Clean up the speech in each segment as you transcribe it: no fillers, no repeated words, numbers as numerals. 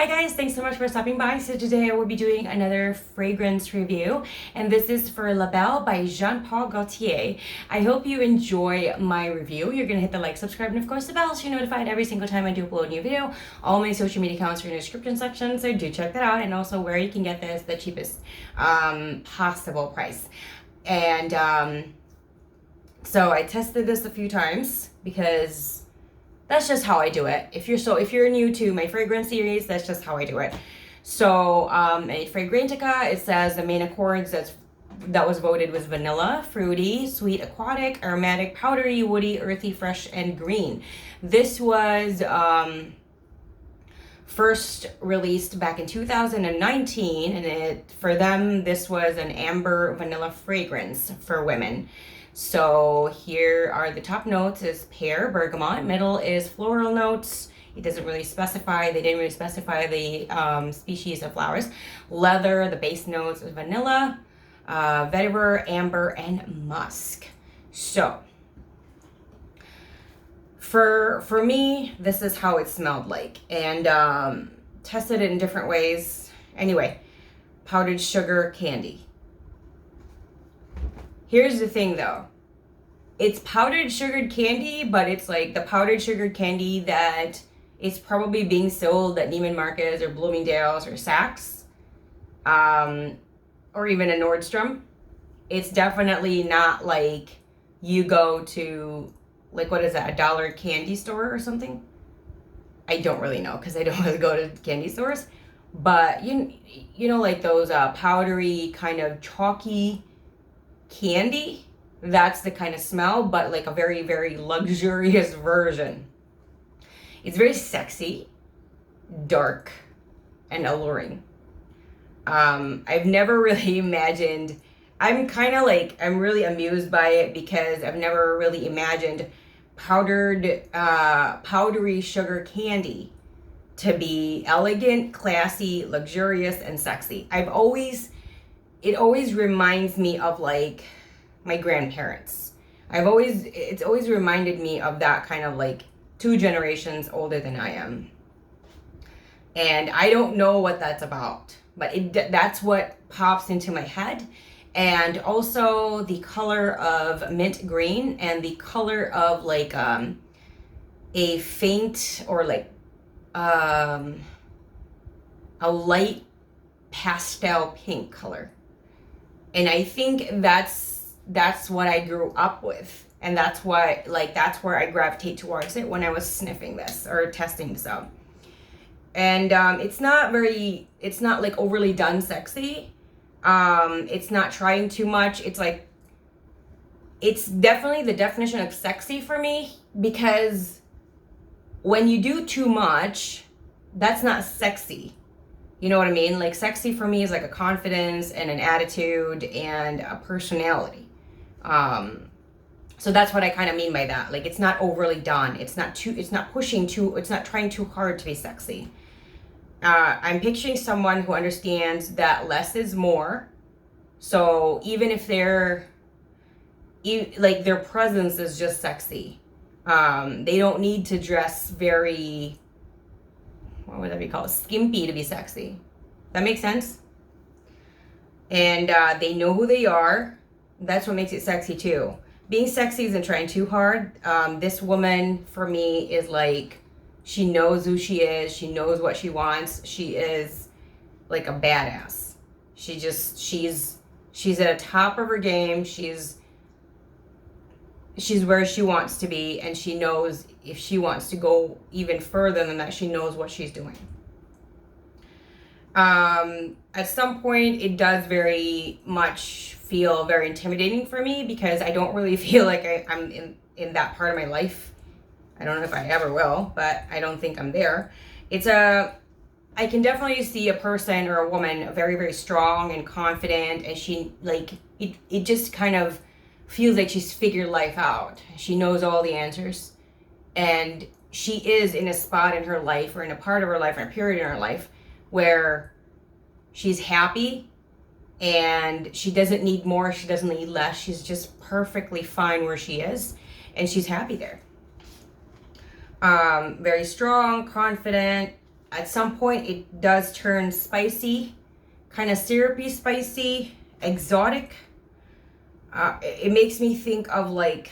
Hi guys, thanks so much for stopping by. So today I will be doing another fragrance review, and this is for La Belle by Jean-Paul Gaultier. I hope you enjoy my review. You're gonna hit the like, subscribe, and of course the bell so you're notified every single time I do upload a new video. All my social media accounts are in the description section, so do check that out, and also where you can get this the cheapest possible price. And so I tested this a few times because that's just how I do it. If you're new to my fragrance series, that's just how I do it. So a Fragrantica, it says the main accords that was voted was vanilla, fruity, sweet, aquatic, aromatic, powdery, woody, earthy, fresh, and green. This was first released back in 2019, and for them this was an amber vanilla fragrance for women. So here are the top notes: is pear, bergamot. Middle is floral notes. It doesn't really specify. They didn't really specify the species of flowers. Leather. The base notes is vanilla, vetiver, amber, and musk. So for me, this is how it smelled like, and tested it in different ways. Anyway, powdered sugar candy. Here's the thing though. It's powdered sugared candy, but it's like the powdered sugared candy that is probably being sold at Neiman Marcus or Bloomingdale's or Saks, or even a Nordstrom. It's definitely not like you go to, like, what is that, a dollar candy store or something? I don't really know because I don't really go to candy stores. But you know, like those powdery kind of chalky candy, that's the kind of smell, but like a very, very luxurious version. It's very sexy, dark, and alluring. I've never really imagined, I'm really amused by it because I've never really imagined powdery sugar candy to be elegant, classy, luxurious, and sexy. It always reminds me of like my grandparents. It's always reminded me of that kind of like 2 generations older than I am. And I don't know what that's about, but that's what pops into my head. And also the color of mint green and the color of like a faint or like a light pastel pink color. And I think that's what I grew up with, and that's where I gravitate towards it when I was sniffing this or testing this out. And it's not like overly done sexy. It's not trying too much. It's definitely the definition of sexy for me, because when you do too much, that's not sexy. You know what I mean? Like, sexy for me is like a confidence and an attitude and a personality. So that's what I kind of mean by that. Like, it's not overly done. It's not trying too hard to be sexy. I'm picturing someone who understands that less is more. So even if their presence is just sexy, they don't need to dress very, what would that be called, skimpy to be sexy. That makes sense? And they know who they are. That's what makes it sexy too. Being sexy isn't trying too hard. This woman for me is like, she knows who she is. She knows what she wants. She is like a badass. She's at the top of her game. She's where she wants to be, and she knows if she wants to go even further than that, she knows what she's doing. At some point, it does very much feel very intimidating for me, because I don't really feel like I'm in that part of my life. I don't know if I ever will, but I don't think I'm there. I can definitely see a person or a woman very, very strong and confident, and she, like, it just kind of feels like she's figured life out. She knows all the answers, and she is in a spot in her life, or in a part of her life, or a period in her life where she's happy, and she doesn't need more, she doesn't need less. She's just perfectly fine where she is, and she's happy there. Very strong, confident, at some point it does turn spicy, kind of syrupy spicy, exotic. It makes me think of like,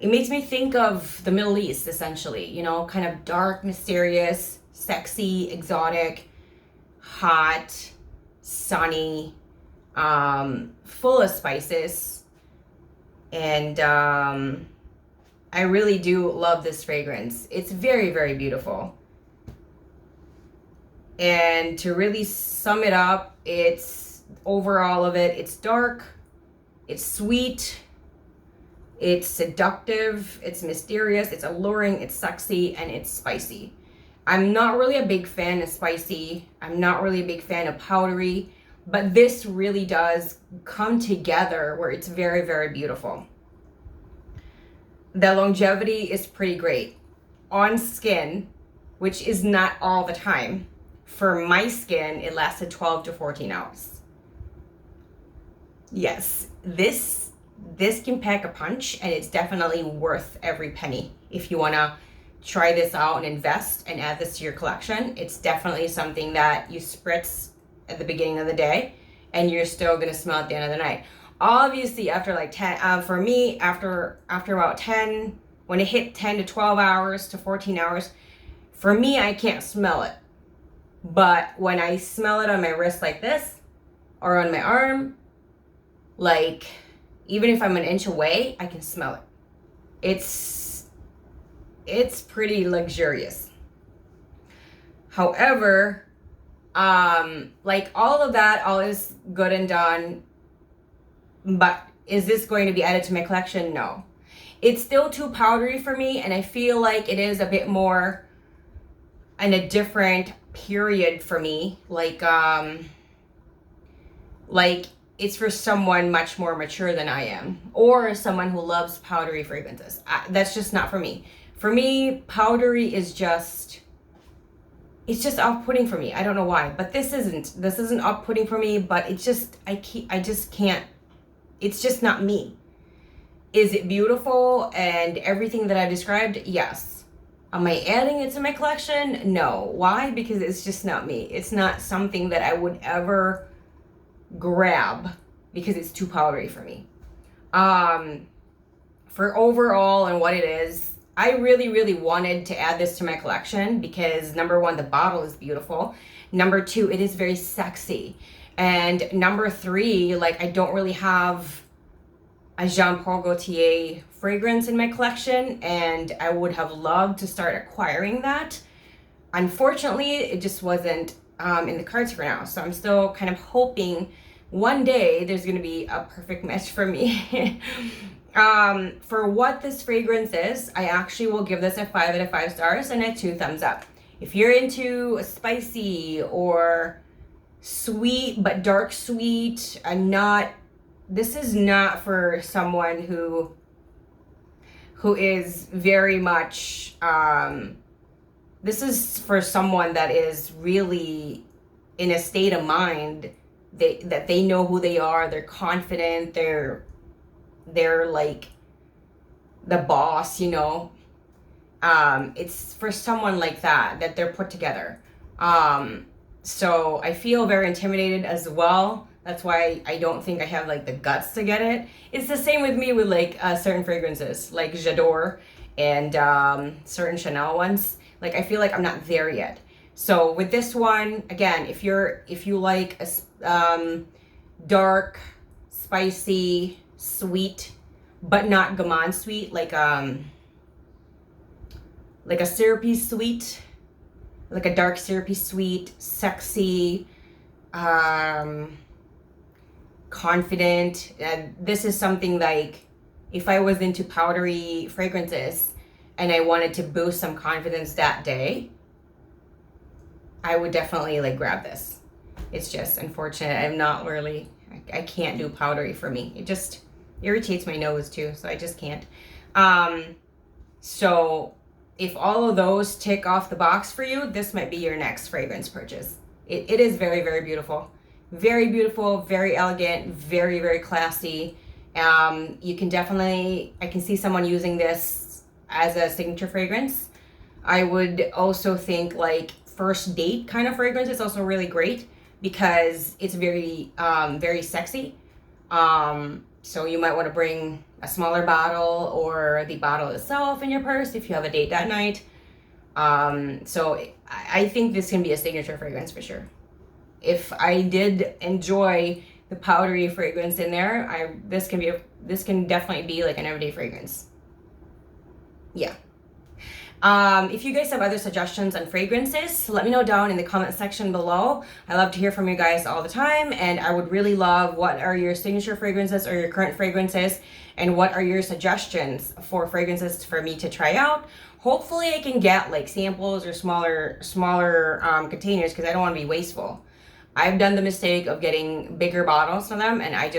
it makes me think of the Middle East, essentially, you know, kind of dark, mysterious, sexy, exotic, hot, sunny, full of spices. And I really do love this fragrance. It's very, very beautiful. And to really sum it up, it's overall of it, it's dark, it's sweet, it's seductive, it's mysterious, it's alluring, it's sexy, and it's spicy. I'm not really a big fan of spicy. I'm not really a big fan of powdery, but this really does come together where it's very, very beautiful. The longevity is pretty great. On skin, which is not all the time. For my skin, it lasted 12 to 14 hours. Yes, this can pack a punch, and it's definitely worth every penny. If you want to try this out and invest and add this to your collection, it's definitely something that you spritz at the beginning of the day and you're still going to smell at the end of the night. Obviously, after like 10, for me, after about 10, when it hit 10 to 12 hours to 14 hours, for me, I can't smell it. But when I smell it on my wrist like this or on my arm, like even if I'm an inch away, I can smell it. It's pretty luxurious. However, like all of that, all is good and done, but is this going to be added to my collection? No. It's still too powdery for me, and I feel like it is a bit more in a different period for me. Like it's for someone much more mature than I am, or someone who loves powdery fragrances. That's just not for me. For me, powdery is it's just off-putting for me. I don't know why, but this isn't off-putting for me, but I just can't, it's just not me. Is it beautiful and everything that I described? Yes. Am I adding it to my collection? No. Why? Because it's just not me. It's not something that I would ever grab because it's too powdery for me. For overall and what it is, I really, really wanted to add this to my collection because number one, the bottle is beautiful. Number two, it is very sexy. And number three, like I don't really have a Jean Paul Gaultier fragrance in my collection, and I would have loved to start acquiring that. Unfortunately, it just wasn't in the cards for now. So I'm still kind of hoping one day there's going to be a perfect match for me. For what this fragrance is, I actually will give this a 5 out of 5 stars and a 2 thumbs up. If you're into spicy or sweet but dark sweet, this is not for someone who is very much, this is for someone that is really in a state of mind that they know who they are, they're confident, they're like the boss, you know. It's for someone like that they're put together. So I feel very intimidated as well. That's why I don't think I have like the guts to get it. It's the same with me with like certain fragrances like J'adore and certain Chanel ones. Like I feel like I'm not there yet. So with this one, again, if you like a dark, spicy, sweet, but not gammon sweet, like a syrupy sweet, like a dark syrupy sweet, sexy, confident. This is something like if I was into powdery fragrances and I wanted to boost some confidence that day, I would definitely like grab this. It's just unfortunate. I'm not really, I can't do powdery for me. It just irritates my nose too, so I just can't. So if all of those tick off the box for you, this might be your next fragrance purchase. It is very, very beautiful. Very beautiful, very elegant, very, very classy. You can definitely, I can see someone using this as a signature fragrance. I would also think like first date kind of fragrance is also really great because it's very sexy. So you might want to bring a smaller bottle or the bottle itself in your purse if you have a date that night. So I think this can be a signature fragrance for sure. If I did enjoy the powdery fragrance in there, this can definitely be like an everyday fragrance. Yeah. If you guys have other suggestions on fragrances, let me know down in the comment section below. I love to hear from you guys all the time, and I would really love what are your signature fragrances or your current fragrances, and what are your suggestions for fragrances for me to try out. Hopefully I can get like samples or smaller containers because I don't want to be wasteful. I've done the mistake of getting bigger bottles for them, and I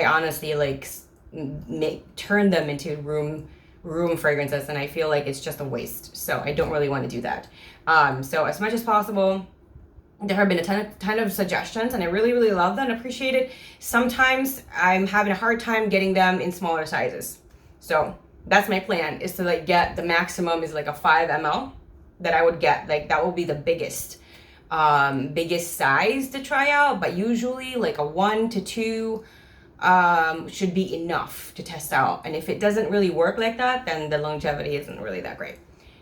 honestly like turn them into room fragrances, and I feel like it's just a waste. So I don't really want to do that. So as much as possible, there have been a ton of suggestions, and I really love that and appreciate it. Sometimes I'm having a hard time getting them in smaller sizes. So that's my plan, is to like get the maximum is like a 5 ml that I would get. Like that will be the biggest size to try out, but usually like a 1 to 2 should be enough to test out. And if it doesn't really work like that, then the longevity isn't really that great.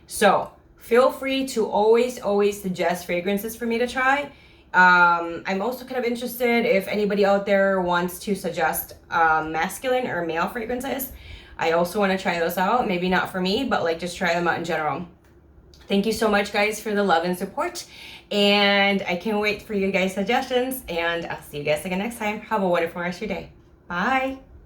So feel free to always suggest fragrances for me to try. I'm also kind of interested if anybody out there wants to suggest masculine or male fragrances. I also want to try those out. Maybe not for me, but like just try them out in general. Thank you so much, guys, for the love and support. And I can't wait for you guys' suggestions. And I'll see you guys again next time. Have a wonderful rest of your day. Bye.